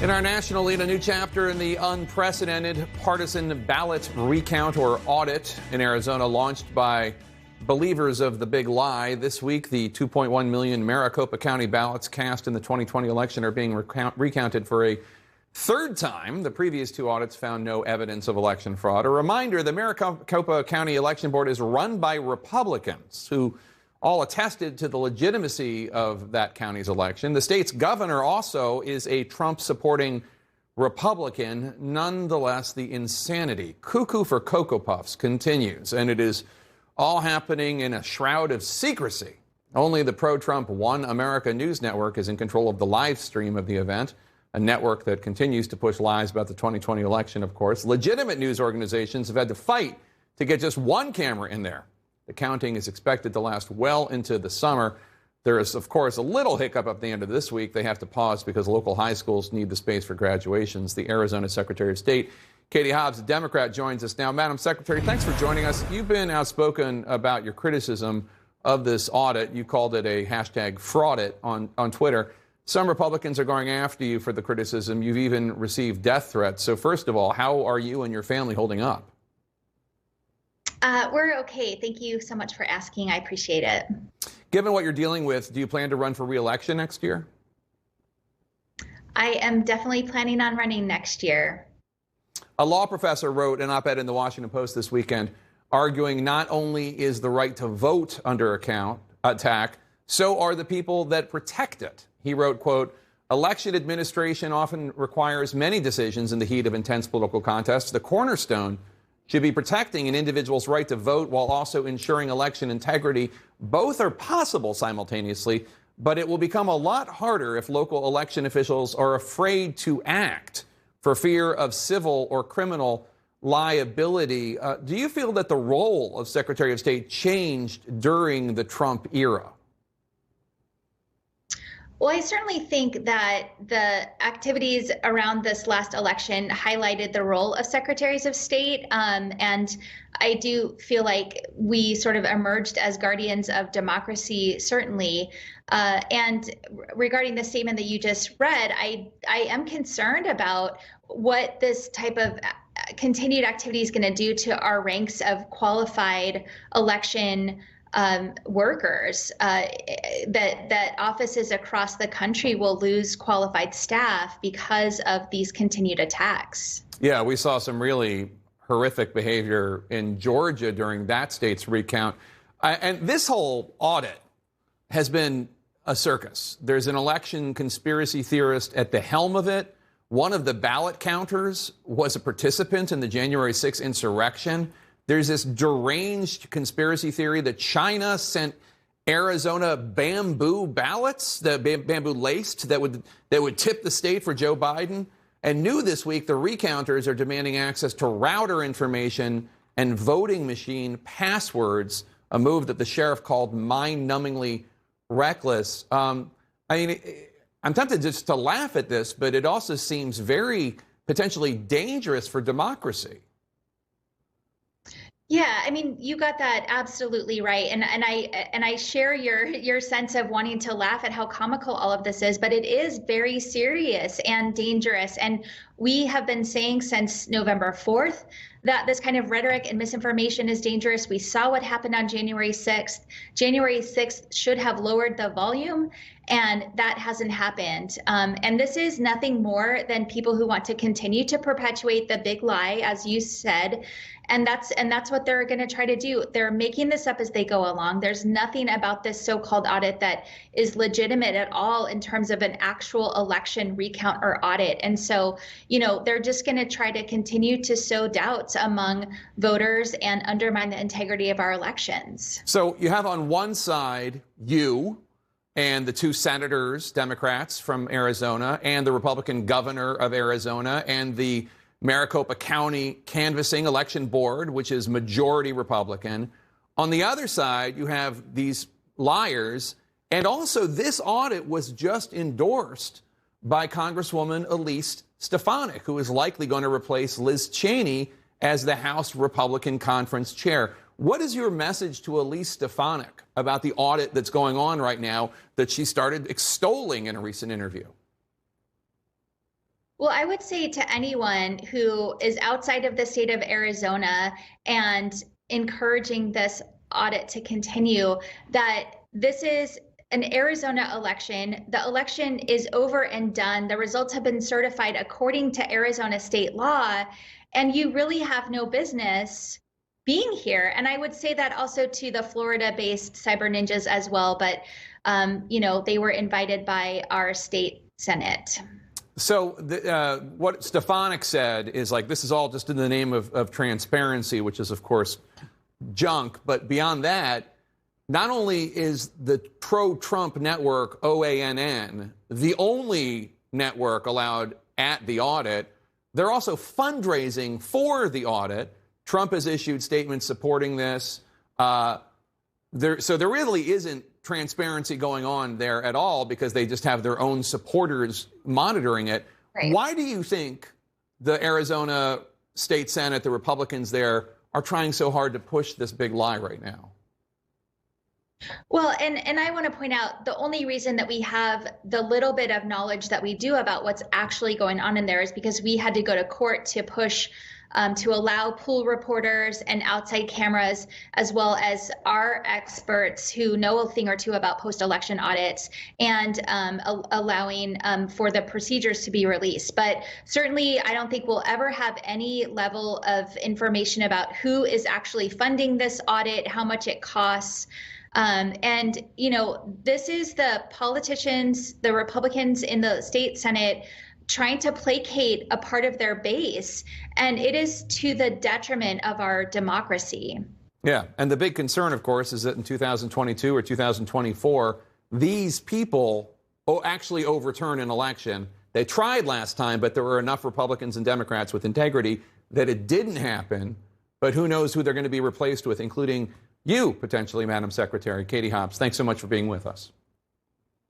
In our national lead, a new chapter in the unprecedented partisan ballot recount or audit in Arizona launched by believers of the big lie. This week, the 2.1 million Maricopa County ballots cast in the 2020 election are being recounted for a third time. The previous two audits found no evidence of election fraud. A reminder, the Maricopa County Election Board is run by Republicans who all attested to the legitimacy of that county's election. The state's governor also is a Trump-supporting Republican. Nonetheless, the insanity, cuckoo for Cocoa Puffs, continues, and it is all happening in a shroud of secrecy. Only the pro-Trump One America News Network is in control of the live stream of the event, a network that continues to push lies about the 2020 election, of course. Legitimate news organizations have had to fight to get just one camera in there. The counting is expected to last well into the summer. There is, of course, a little hiccup at the end of this week. They have to pause because local high schools need the space for graduations. The Arizona Secretary of State, Katie Hobbs, a Democrat, joins us now. Madam Secretary, thanks for joining us. You've been outspoken about your criticism of this audit. You called it a hashtag fraudit on Twitter. Some Republicans are going after you for the criticism. You've even received death threats. So first of all, how are you and your family holding up? We're okay. Thank you so much for asking. I appreciate it. Given what you're dealing with, do you plan to run for re-election next year? I am definitely planning on running next year. A law professor wrote an op-ed in the Washington Post this weekend arguing not only is the right to vote under attack, so are the people that protect it. He wrote, quote, "Election administration often requires many decisions in the heat of intense political contests. The cornerstone should be protecting an individual's right to vote while also ensuring election integrity. Both are possible simultaneously, but it will become a lot harder if local election officials are afraid to act for fear of civil or criminal liability." Do you feel that the role of Secretary of State changed during the Trump era? Well, I certainly think that the activities around this last election highlighted the role of secretaries of state. And I do feel like we sort of emerged as guardians of democracy, certainly. And regarding the statement that you just read, I am concerned about what this type of continued activity is going to do to our ranks of qualified election workers, that offices across the country will lose qualified staff because of these continued attacks. Yeah, we saw some really horrific behavior in Georgia during that state's recount. And this whole audit has been a circus. There's an election conspiracy theorist at the helm of it. One of the ballot counters was a participant in the January 6th insurrection. There's this deranged conspiracy theory that China sent Arizona bamboo ballots, the bamboo laced, that would tip the state for Joe Biden. And new this week, the recounters are demanding access to router information and voting machine passwords, a move that the sheriff called mind-numbingly reckless. I mean, I'm tempted just to laugh at this, but it also seems very potentially dangerous for democracy. Yeah, I mean, you got that absolutely right, and I share your sense of wanting to laugh at how comical all of this is, but it is very serious and dangerous. And we have been saying since November 4th that this kind of rhetoric and misinformation is dangerous. We saw what happened on January 6th. January 6th should have lowered the volume, and that hasn't happened. And this is nothing more than people who want to continue to perpetuate the big lie, as you said. And that's what they're going to try to do. They're making this up as they go along. There's nothing about this so-called audit that is legitimate at all in terms of an actual election recount or audit. And so, they're just going to try to continue to sow doubts among voters and undermine the integrity of our elections. So you have on one side you and the two senators, Democrats from Arizona, and the Republican governor of Arizona, and the Maricopa County Canvassing Election Board, which is majority Republican. On the other side, you have these liars. And also, this audit was just endorsed by Congresswoman Elise Stefanik, who is likely going to replace Liz Cheney as the House Republican Conference chair. What is your message to Elise Stefanik about the audit that's going on right now that she started extolling in a recent interview? Well, I would say to anyone who is outside of the state of Arizona and encouraging this audit to continue, that this is an Arizona election. The election is over and done. The results have been certified according to Arizona state law, and you really have no business being here. And I would say that also to the Florida-based cyber ninjas as well, but they were invited by our state Senate. So what Stefanik said is like, this is all just in the name of transparency, which is, of course, junk. But beyond that, not only is the pro-Trump network, OANN, the only network allowed at the audit, they're also fundraising for the audit. Trump has issued statements supporting this. So there really isn't transparency going on there at all because they just have their own supporters monitoring it. Right. Why do you think the Arizona State Senate, the Republicans there, are trying so hard to push this big lie right now? Well, and I want to point out the only reason that we have the little bit of knowledge that we do about what's actually going on in there is because we had to go to court to push to allow pool reporters and outside cameras, as well as our experts who know a thing or two about post-election audits, and allowing for the procedures to be released. But certainly, I don't think we'll ever have any level of information about who is actually funding this audit, how much it costs. This is the politicians, the Republicans in the state Senate, trying to placate a part of their base, and it is to the detriment of our democracy. Yeah, and the big concern, of course, is that in 2022 or 2024, these people actually overturn an election. They tried last time, but there were enough Republicans and Democrats with integrity that it didn't happen. But who knows who they're going to be replaced with, including you, potentially, Madam Secretary. Katie Hobbs, thanks so much for being with us.